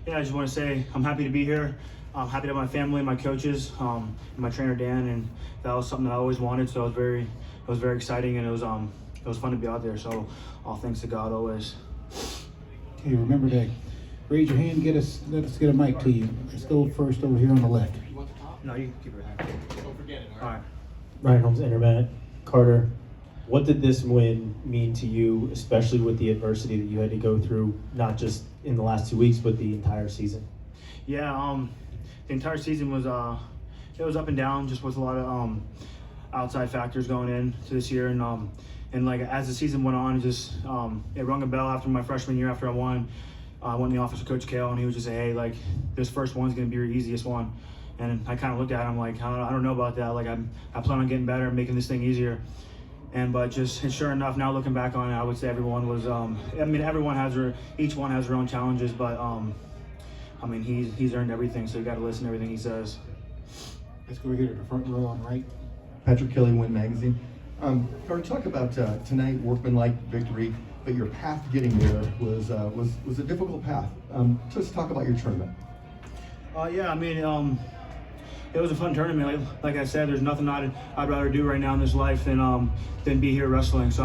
Yeah, I just want to say I'm happy to be here. I'm happy to have my family, my coaches, and my trainer Dan, and that was something that I always wanted. So it was very exciting, and it was fun to be out there. So all thanks to God always. Okay, remember to raise your hand. Let us get a mic to you. Let's go first over here on the left. No, you can keep it. Don't forget it. All right. Ryan Holmes, Internet. Carter, what did this win mean to you, especially with the adversity that you had to go through, not just in the last 2 weeks, but the entire season? Yeah, the entire season was it was up and down, just with a lot of outside factors going into this year, and like as the season went on, just it rung a bell after my freshman year. After I won, I went in the office with Coach Kale, and he was just say, hey, like this first one's gonna be your easiest one. And I kind of looked at him like, I don't know about that. Like I plan on getting better and making this thing easier. But sure enough, now looking back on it, I would say everyone was. Each one has their own challenges, but he's earned everything, so you got to listen to everything he says. Let's go here to the front row on the right. Patrick Kelly, Win Magazine. Carter, talk about tonight, workmanlike victory, but your path to getting there was a difficult path. Just talk about your tournament. It was a fun tournament. Like I said, there's nothing I'd rather do right now in this life than be here wrestling. So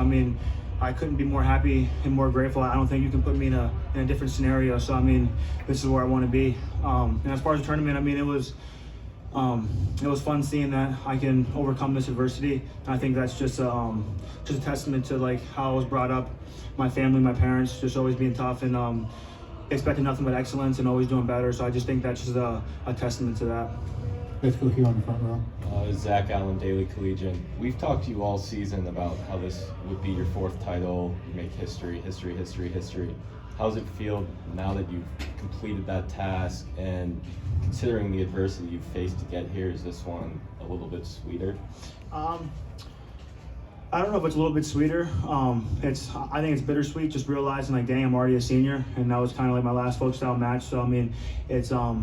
I couldn't be more happy and more grateful. I don't think you can put me in a different scenario. So this is where I want to be. And as far as the tournament, it was fun seeing that I can overcome this adversity. And I think that's just a testament to like how I was brought up, my family, my parents, just always being tough and expecting nothing but excellence and always doing better. So I just think that's just a testament to that. Let's go here on the front row. Zach Allen, Daily Collegian. We've talked to you all season about how this would be your 4th title. You make history. How does it feel now that you've completed that task, and considering the adversity you've faced to get here, is this one a little bit sweeter? I don't know if it's a little bit sweeter. I think it's bittersweet, just realizing like, dang, I'm already a senior, and that was kind of like my last folk style match. So it's I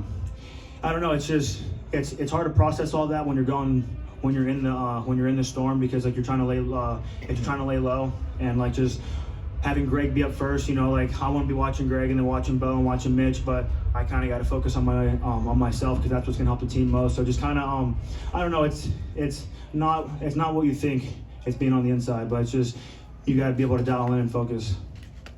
don't know. It's just it's hard to process all that when you're in the storm, because like you're trying to lay low, and like just having Greg be up first. Like I want to be watching Greg and then watching Bo and watching Mitch, but I kind of got to focus on myself, because that's what's gonna help the team most. So just kind of I don't know. It's not what you think. It's being on the inside, but it's just you got to be able to dial in and focus.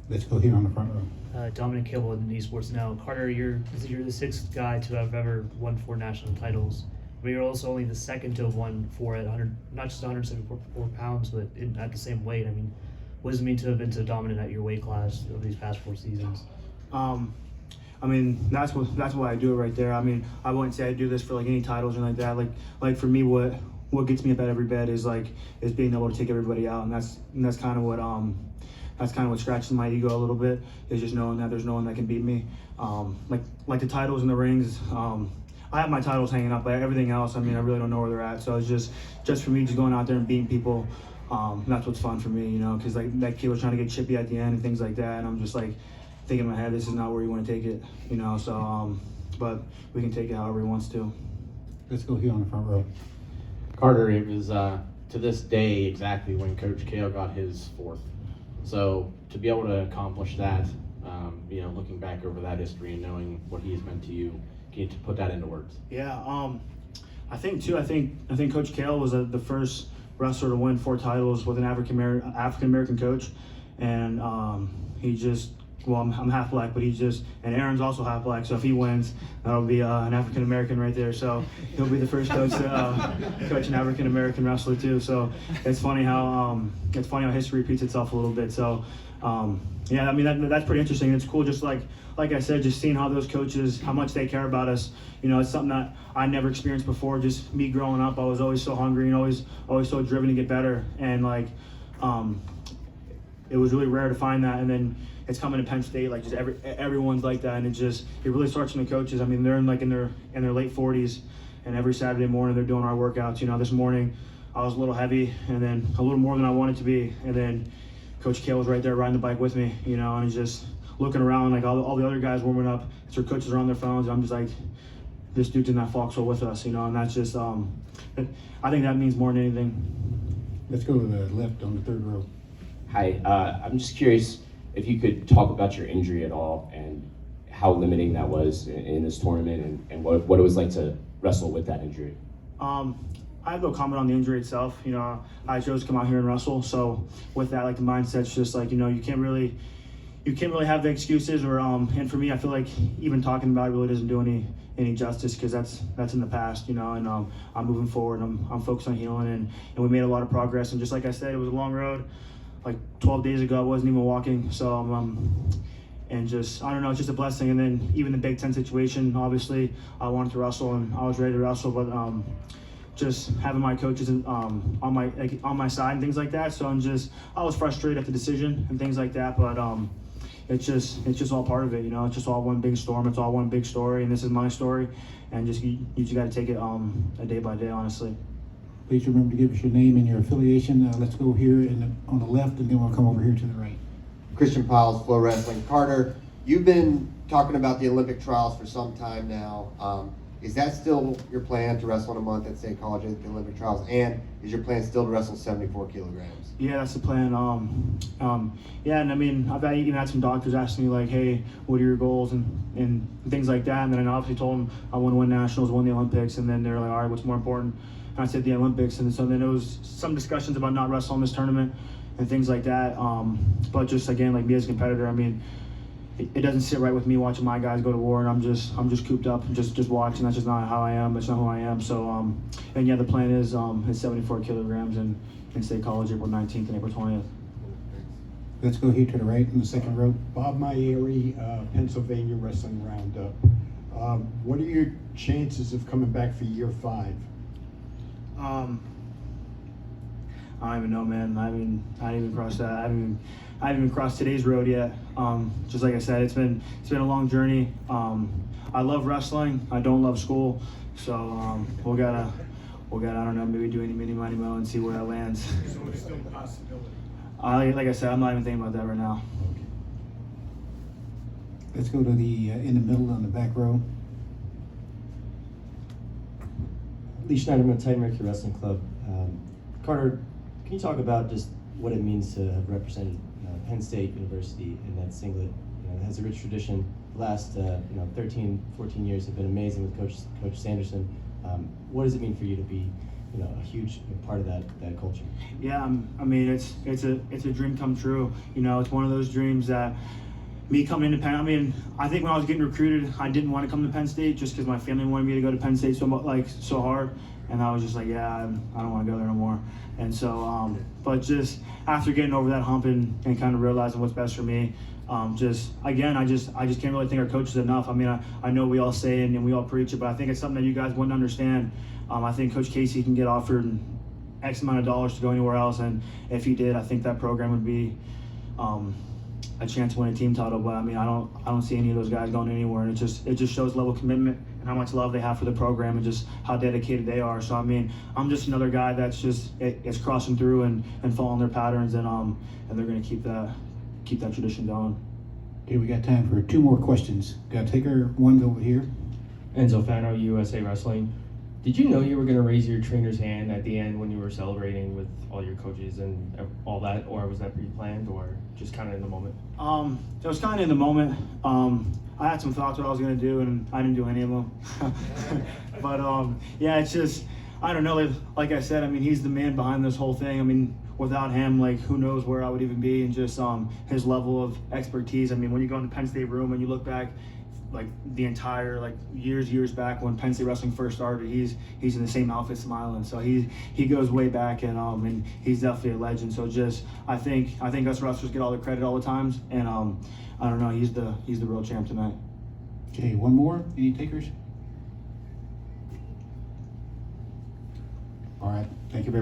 Let's go here on the front row. Dominic Cable with Esports Now. Carter, you're the 6th guy to have ever won 4 national titles, but you're also only the 2nd to have won 4 at 100, not just 174 pounds, but at the same weight. What does it mean to have been so dominant at your weight class over these past 4 seasons? That's why I do it right there. I wouldn't say I do this for like any titles or like that. Like for me, what gets me up at every bed is being able to take everybody out, and that's kind of what scratches my ego a little bit, is just knowing that there's no one that can beat me. Like the titles and the rings, I have my titles hanging up, but everything else, I really don't know where they're at. So it's just for me, just going out there and beating people. That's what's fun for me, because like that kid was trying to get chippy at the end and things like that, and I'm just like thinking in my head, this is not where you want to take it, So, but we can take it however he wants to. Let's go here on the front row. Carter, it was to this day exactly when Coach Kale got his 4th. So to be able to accomplish that, looking back over that history and knowing what he has meant to you, can you put that into words? Yeah, I think Coach Kale was the first wrestler to win 4 titles with an African American coach, and he just. Well, I'm half black, but and Aaron's also half black, so if he wins, that'll be an African American right there. So he'll be the first coach to coach an African American wrestler too. So it's funny how history repeats itself a little bit. So that's pretty interesting. It's cool, just like I said, just seeing how those coaches, how much they care about us. It's something that I never experienced before. Just me growing up, I was always so hungry and always so driven to get better, and it was really rare to find that. And then it's coming to Penn State, like just everyone's like that, and it really starts from the coaches. They're in their late 40s, and every Saturday morning they're doing our workouts. This morning I was a little heavy, and then a little more than I wanted to be, and then Coach Kale was right there riding the bike with me, and he's just looking around like all the other guys warming up. Their coaches are on their phones, and I'm just like, this dude's in that foxhole with us, and that's just I think that means more than anything. Let's go to the left on the 3rd row. Hi, I'm just curious if you could talk about your injury at all and how limiting that was in this tournament, and what it was like to wrestle with that injury. I have no comment on the injury itself. You know, I chose to come out here and wrestle. So with that, like the mindset's just like, you know, you can't really have the excuses or and for me, I feel like even talking about it really doesn't do any justice, because that's in the past, you know. And I'm moving forward. I'm focused on healing, and we made a lot of progress. And just like I said, it was a long road. Like 12 days ago, I wasn't even walking. So and just, I don't know, it's just a blessing. And then even the Big Ten situation, obviously, I wanted to wrestle and I was ready to wrestle, but just having my coaches on my side and things like that. So I was frustrated at the decision and things like that, but it's just all part of it, you know. It's just all one big storm. It's all one big story, and this is my story. And you just got to take it a day by day, honestly. Please remember to give us your name and your affiliation. Let's go here on the left, and then we'll come over here to the right. Christian Piles, Flow Wrestling. Carter, you've been talking about the Olympic trials for some time now. Is that still your plan, to wrestle in a month at State College at the Olympic trials? And is your plan still to wrestle 74 kilograms? Yeah, that's the plan. Yeah, and I mean, I've even had some doctors asking me like, hey, what are your goals and things like that. And then I obviously told them I want to win nationals, win the Olympics, and then they're like, all right, what's more important? And I said the Olympics, and so then there was some discussions about not wrestling this tournament and things like that. But just again, like me as a competitor, I mean, it doesn't sit right with me watching my guys go to war, and I'm just cooped up and just watching. That's just not how I am. That's not who I am. So and yeah, the plan is 74 kilograms in State College, April 19th and April 20th. Let's go here to the right in the second row. Bob Myeri, Pennsylvania Wrestling Roundup. What are your chances of coming back for year 5? I don't even know, man. I haven't even crossed that. I haven't even crossed today's road yet. Just like I said, it's been a long journey. I love wrestling. I don't love school. So we'll gotta I don't know, maybe do any mini money mo and see where that lands. So it's still a possibility. Like I said, I'm not even thinking about that right now. Let's go to the in the middle on the back row. Lee Schneiderman, Titan Mercury Wrestling Club. Carter, can you talk about just what it means to have represented Penn State University in that singlet? You know, it has a rich tradition. The last 13, 14 years have been amazing with Coach Sanderson. What does it mean for you to be a huge part of that culture? Yeah, I mean, it's a dream come true. You know, it's one of those dreams that me coming into Penn, I mean, I think when I was getting recruited, I didn't want to come to Penn State just because my family wanted me to go to Penn State so hard. And I was just like, yeah, I don't want to go there no more. And so, but just after getting over that hump and kind of realizing what's best for me, I just can't really thank our coaches enough. I mean, I know we all say it and we all preach it, but I think it's something that you guys wouldn't understand. I think Coach Casey can get offered X amount of dollars to go anywhere else, and if he did, I think that program would be a chance to win a team title. But I mean, I don't see any of those guys going anywhere, and it just shows level of commitment and how much love they have for the program and just how dedicated they are. So I mean, I'm just another guy that's just it's crossing through and following their patterns, and they're going to keep that tradition going. Okay, we got time for 2 more questions. Got taker one's over here. Enzo Fano, USA Wrestling. Did you know you were going to raise your trainer's hand at the end when you were celebrating with all your coaches and all that, or was that pre-planned, or just kind of in the moment? It was kind of in the moment. I had some thoughts what I was going to do, and I didn't do any of them. But yeah, it's just, I don't know. Like I said, I mean, he's the man behind this whole thing. I mean, without him, like, who knows where I would even be, and just his level of expertise. I mean, when you go in the Penn State room and you look back, like the entire years back when Penn State Wrestling first started, he's in the same outfit smiling. So he goes way back, and he's definitely a legend. So just I think us wrestlers get all the credit all the times, and I don't know, he's the real champ tonight. Okay, one more. Any takers? All right, thank you very much.